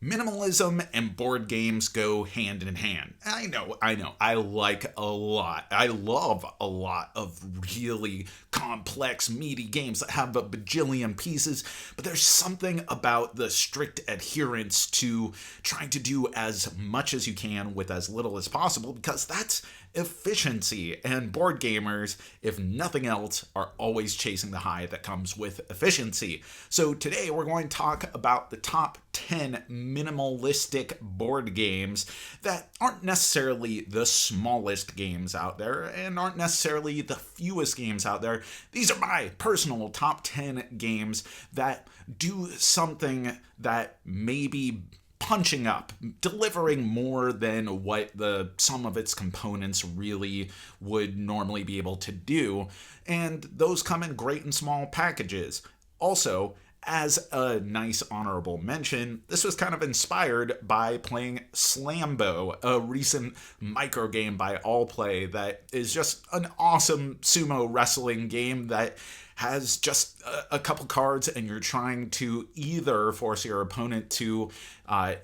Minimalism and board games go hand in hand. I know. I like a lot. I love a lot of really complex, meaty games that have a bajillion pieces, but there's something about the strict adherence to trying to do as much as you can with as little as possible, because that's efficiency. And board gamers, if nothing else, are always chasing the high that comes with efficiency. So today we're going to talk about the top 10 minimalistic board games that aren't necessarily the smallest games out there and aren't necessarily the fewest games out there. These are my personal top 10 games that do something that maybe punching up, delivering more than what the sum of its components really would normally be able to do. And those come in great and small packages. Also, as a nice honorable mention, this was kind of inspired by playing Slambo, a recent micro game by Allplay that is just an awesome sumo wrestling game that has just a couple cards, and you're trying to either force your opponent to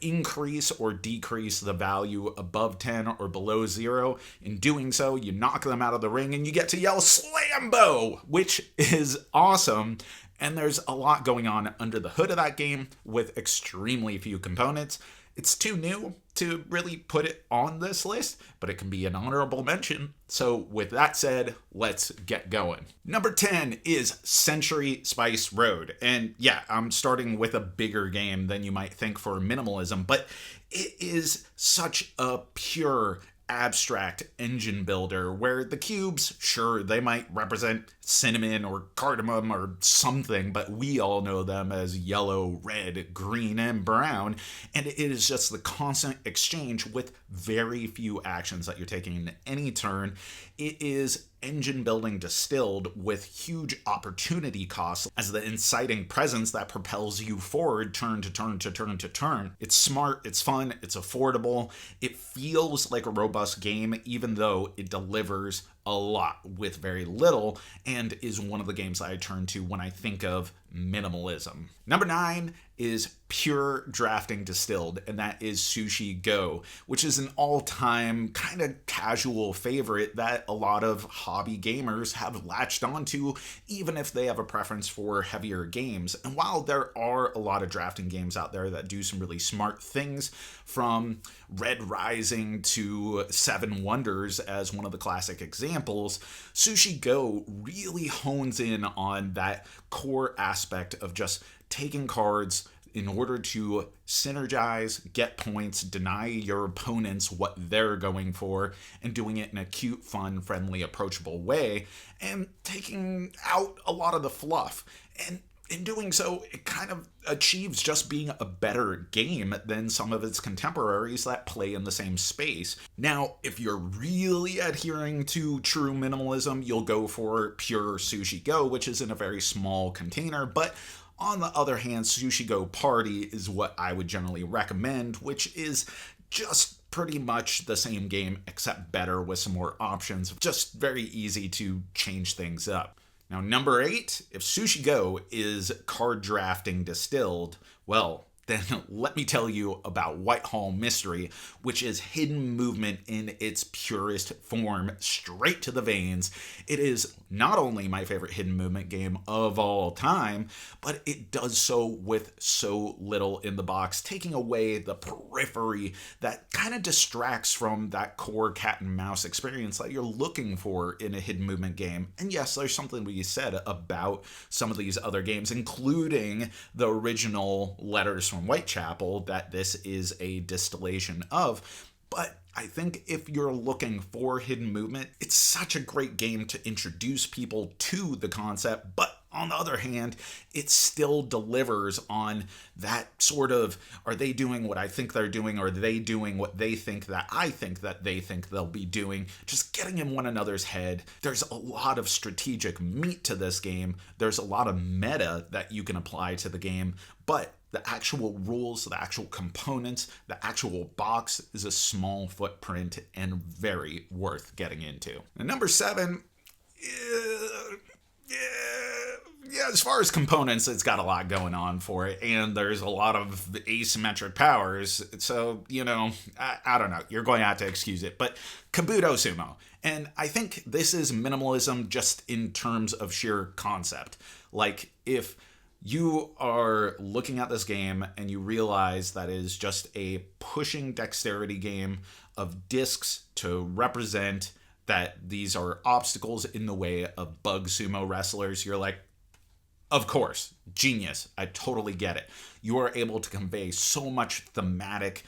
increase or decrease the value above 10 or below 0. In doing so, you knock them out of the ring and you get to yell Slambo, which is awesome. And there's a lot going on under the hood of that game with extremely few components. It's too new to really put it on this list, but it can be an honorable mention. So with that said, let's get going. Number 10 is Century Spice Road. And yeah, I'm starting with a bigger game than you might think for minimalism, but it is such a pure abstract engine builder where the cubes, sure, they might represent cinnamon or cardamom or something, but we all know them as yellow, red, green, and brown. And it is just the constant exchange with very few actions that you're taking in any turn. It is engine building distilled with huge opportunity costs as the inciting presence that propels you forward turn to turn to turn to turn. It's smart, it's fun, it's affordable, it feels like a robust game even though it delivers a lot with very little, and is one of the games I turn to when I think of minimalism. Number 9 is pure drafting distilled, and that is Sushi Go, which is an all-time kind of casual favorite that a lot of hobby gamers have latched onto, even if they have a preference for heavier games. And while there are a lot of drafting games out there that do some really smart things, from Red Rising to Seven Wonders as one of the classic examples, Sushi Go really hones in on that core aspect of just taking cards in order to synergize, get points, deny your opponents what they're going for, and doing it in a cute, fun, friendly, approachable way, and taking out a lot of the fluff. And in doing so, it kind of achieves just being a better game than some of its contemporaries that play in the same space. Now, if you're really adhering to true minimalism, you'll go for pure Sushi Go, which is in a very small container, but on the other hand, Sushi Go Party is what I would generally recommend, which is just pretty much the same game except better with some more options. Just very easy to change things up. Now, number 8, if Sushi Go is card drafting distilled, well, then let me tell you about Whitehall Mystery, which is hidden movement in its purest form, straight to the veins. It is not only my favorite hidden movement game of all time, but it does so with so little in the box, taking away the periphery that kind of distracts from that core cat and mouse experience that you're looking for in a hidden movement game. And yes, there's something to be said about some of these other games, including the original Letters from Whitechapel that this is a distillation of. But I think if you're looking for hidden movement, it's such a great game to introduce people to the concept, but on the other hand, it still delivers on that sort of, are they doing what I think they're doing? Or are they doing what they think that I think that they think they'll be doing? Just getting in one another's head. There's a lot of strategic meat to this game. There's a lot of meta that you can apply to the game, but the actual rules, the actual components, the actual box is a small footprint and very worth getting into. And number 7, Yeah, as far as components, it's got a lot going on for it, and there's a lot of asymmetric powers. So, I don't know. You're going to have to excuse it. But Kabuto Sumo. And I think this is minimalism just in terms of sheer concept. Like, if you are looking at this game and you realize that it is just a pushing dexterity game of discs to represent that these are obstacles in the way of bug sumo wrestlers, you're like, of course, genius. I totally get it. You are able to convey so much thematic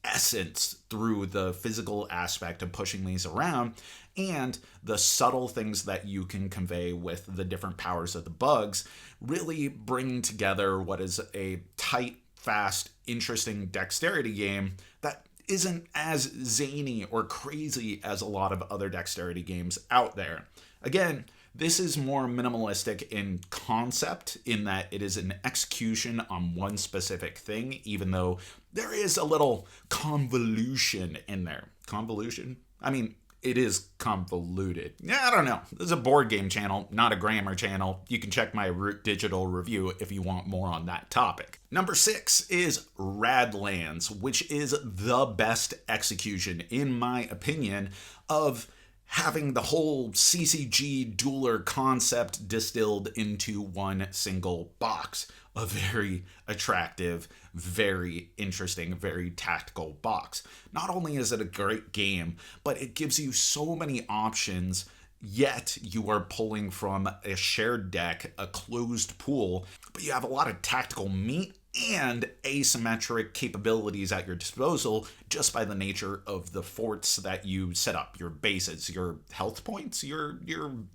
essence through the physical aspect of pushing these around and the subtle things that you can convey with the different powers of the bugs, really bringing together what is a tight, fast, interesting dexterity game that isn't as zany or crazy as a lot of other dexterity games out there. Again, this is more minimalistic in concept in that it is an execution on one specific thing, even though there is a little convolution in there. Convolution? I mean, it is convoluted. Yeah, I don't know. This is a board game channel, not a grammar channel. You can check my digital review if you want more on that topic. Number 6 is Radlands, which is the best execution, in my opinion, of having the whole CCG dueler concept distilled into one single box. A very attractive, very interesting, very tactical box. Not only is it a great game, but it gives you so many options, yet you are pulling from a shared deck, a closed pool, but you have a lot of tactical meat and asymmetric capabilities at your disposal just by the nature of the forts that you set up, your bases, your health points, your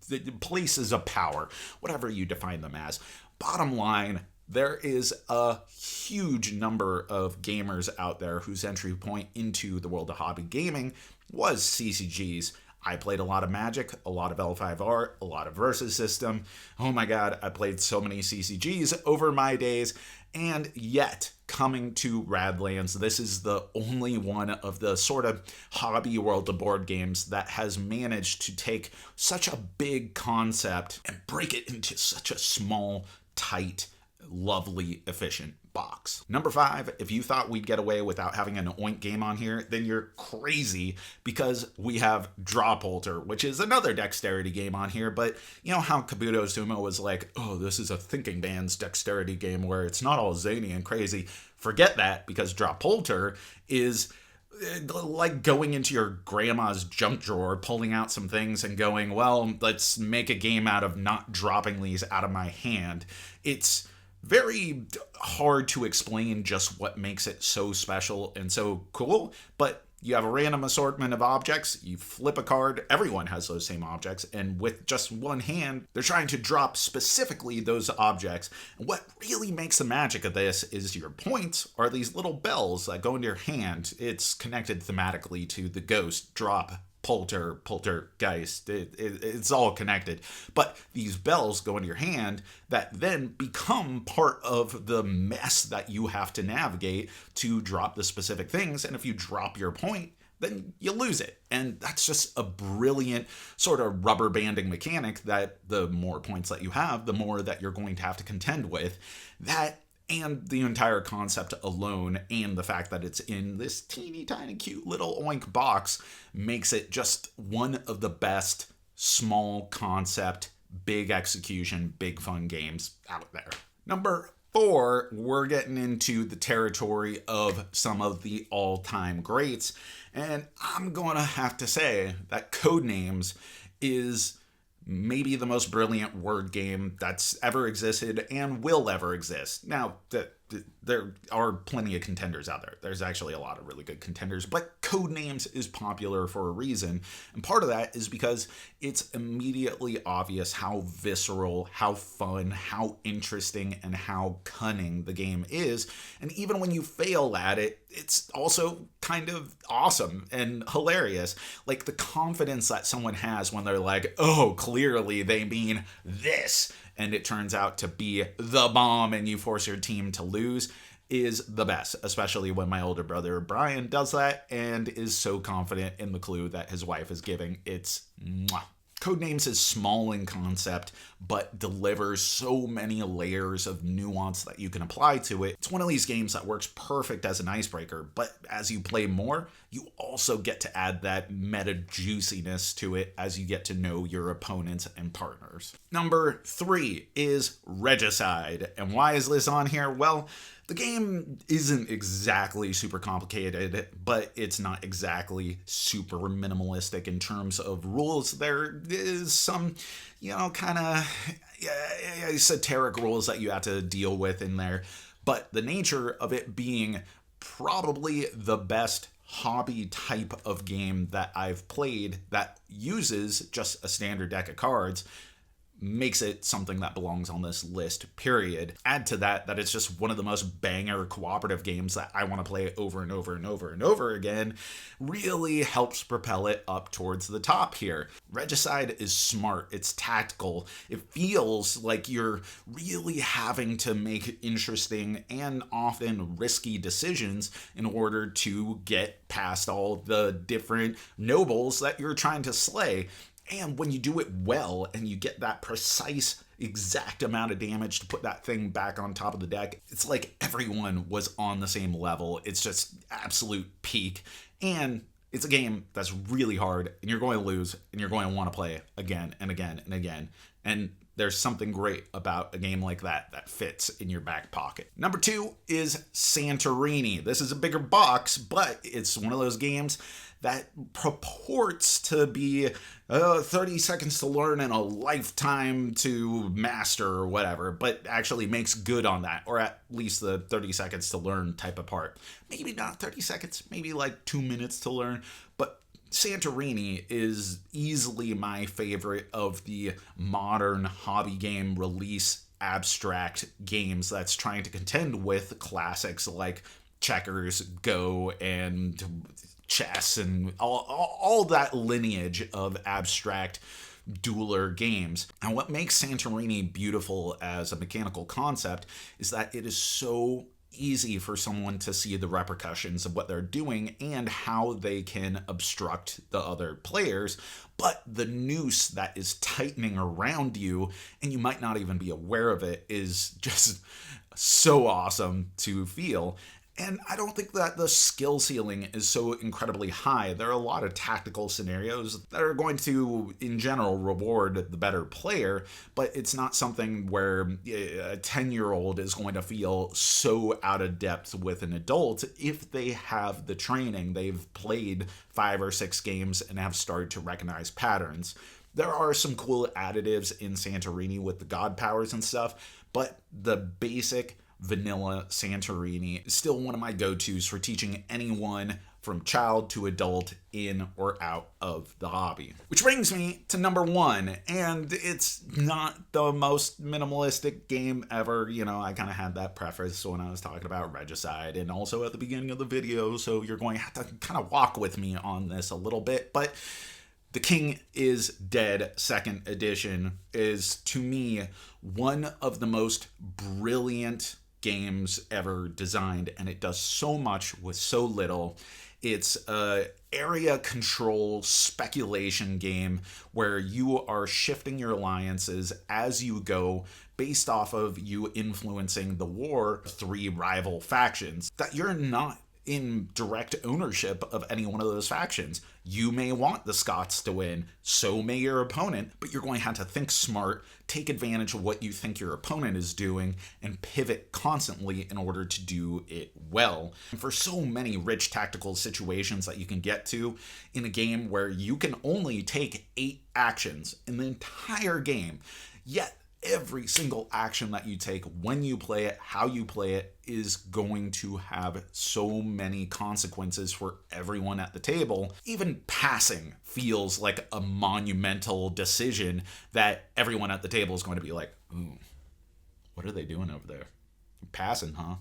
the places of power, whatever you define them as. Bottom line, there is a huge number of gamers out there whose entry point into the world of hobby gaming was CCGs. I played a lot of Magic, a lot of L5R, a lot of Versus System. Oh my god, I played so many CCGs over my days, and yet, coming to Radlands, this is the only one of the sort of hobby world of board games that has managed to take such a big concept and break it into such a small, tight, lovely, efficient box. Number 5, if you thought we'd get away without having an Oink game on here, then you're crazy, because we have Drawpolter, which is another dexterity game on here, but you know how Kabuto Sumo was like, oh, this is a thinking man's dexterity game where it's not all zany and crazy. Forget that, because Drawpolter is like going into your grandma's junk drawer, pulling out some things and going, well, let's make a game out of not dropping these out of my hand. It's very hard to explain just what makes it so special and so cool, but you have a random assortment of objects, you flip a card, everyone has those same objects, and with just one hand, they're trying to drop specifically those objects. And what really makes the magic of this is your points are these little bells that go into your hand. It's connected thematically to the ghost, drop, poltergeist. It's all connected. But these bells go into your hand that then become part of the mess that you have to navigate to drop the specific things. And if you drop your point, then you lose it. And that's just a brilliant sort of rubber banding mechanic that the more points that you have, the more that you're going to have to contend with. That and the entire concept alone, and the fact that it's in this teeny tiny cute little Oink box, makes it just one of the best small concept, big execution, big fun games out there. Number 4, we're getting into the territory of some of the all-time greats, and I'm gonna have to say that Codenames is maybe the most brilliant word game that's ever existed and will ever exist. Now, there are plenty of contenders out there. There's actually a lot of really good contenders, but Codenames is popular for a reason. And part of that is because it's immediately obvious how visceral, how fun, how interesting, and how cunning the game is. And even when you fail at it, it's also kind of awesome and hilarious. Like the confidence that someone has when they're like, oh, clearly they mean this, and it turns out to be the bomb and you force your team to lose, is the best, especially when my older brother Brian does that and is so confident in the clue that his wife is giving. It's mwah. Codenames is small in concept, but delivers so many layers of nuance that you can apply to it. It's one of these games that works perfect as an icebreaker, but as you play more, you also get to add that meta juiciness to it as you get to know your opponents and partners. Number 3 is Regicide. And why is this on here? Well, the game isn't exactly super complicated, but it's not exactly super minimalistic in terms of rules. There is some, kind of esoteric rules that you have to deal with in there. But the nature of it being probably the best hobby type of game that I've played that uses just a standard deck of cards makes it something that belongs on this list, period. Add to that it's just one of the most banger cooperative games that I want to play over and over and over and over again, really helps propel it up towards the top here. Regicide is smart, it's tactical, it feels like you're really having to make interesting and often risky decisions in order to get past all the different nobles that you're trying to slay. And when you do it well and you get that precise, exact amount of damage to put that thing back on top of the deck, it's like everyone was on the same level. It's just absolute peak. And it's a game that's really hard, and you're going to lose, and you're going to want to play again and again and again. And there's something great about a game like that fits in your back pocket. Number 2 is Santorini. This is a bigger box, but it's one of those games that purports to be 30 seconds to learn and a lifetime to master or whatever, but actually makes good on that, or at least the 30 seconds to learn type of part. Maybe not 30 seconds, maybe like 2 minutes to learn, but Santorini is easily my favorite of the modern hobby game release abstract games that's trying to contend with classics like checkers, Go, and chess, and all that lineage of abstract dueler games. And what makes Santorini beautiful as a mechanical concept is that it is so easy for someone to see the repercussions of what they're doing and how they can obstruct the other players, but the noose that is tightening around you, and you might not even be aware of it, is just so awesome to feel. And I don't think that the skill ceiling is so incredibly high. There are a lot of tactical scenarios that are going to, in general, reward the better player, but it's not something where a 10-year-old is going to feel so out of depth with an adult if they have the training. They've played 5 or 6 games and have started to recognize patterns. There are some cool additives in Santorini with the god powers and stuff, but the basic vanilla Santorini is still one of my go-tos for teaching anyone from child to adult in or out of the hobby. Which brings me to number 1, and it's not the most minimalistic game ever. I kind of had that preface when I was talking about Regicide and also at the beginning of the video, so you're going to have to kind of walk with me on this a little bit, but The King is Dead 2nd Edition is, to me, one of the most brilliant games ever designed, and it does so much with so little. It's a area control speculation game where you are shifting your alliances as you go based off of you influencing the war 3 rival factions that you're not in direct ownership of any one of those factions. You may want the Scots to win, so may your opponent, but you're going to have to think smart, take advantage of what you think your opponent is doing, and pivot constantly in order to do it well. And for so many rich tactical situations that you can get to in a game where you can only take 8 actions in the entire game, yet every single action that you take, when you play it, how you play it, is going to have so many consequences for everyone at the table. Even passing feels like a monumental decision that everyone at the table is going to be like, ooh, what are they doing over there? Passing, huh?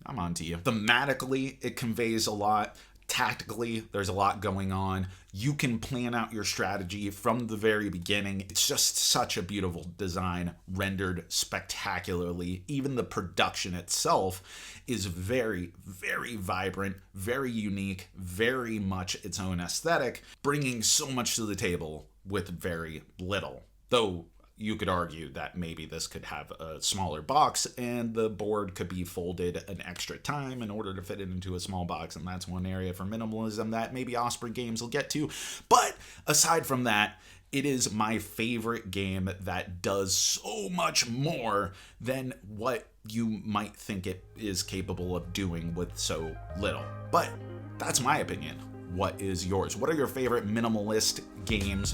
I'm on to you. Thematically, it conveys a lot. Tactically, there's a lot going on. You can plan out your strategy from the very beginning. It's just such a beautiful design, rendered spectacularly. Even the production itself is very, very vibrant, very unique, very much its own aesthetic, bringing so much to the table with very little. Though you could argue that maybe this could have a smaller box and the board could be folded an extra time in order to fit it into a small box, and that's one area for minimalism that maybe Osprey Games will get to. But aside from that, it is my favorite game that does so much more than what you might think it is capable of doing with so little. But that's my opinion. What is yours? What are your favorite minimalistic games,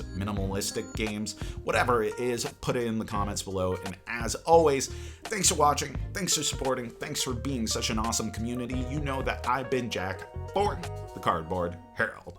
whatever it is, put it in the comments below. And as always, thanks for watching, thanks for supporting, thanks for being such an awesome community. You know that I've been Jack for the Cardboard Herald.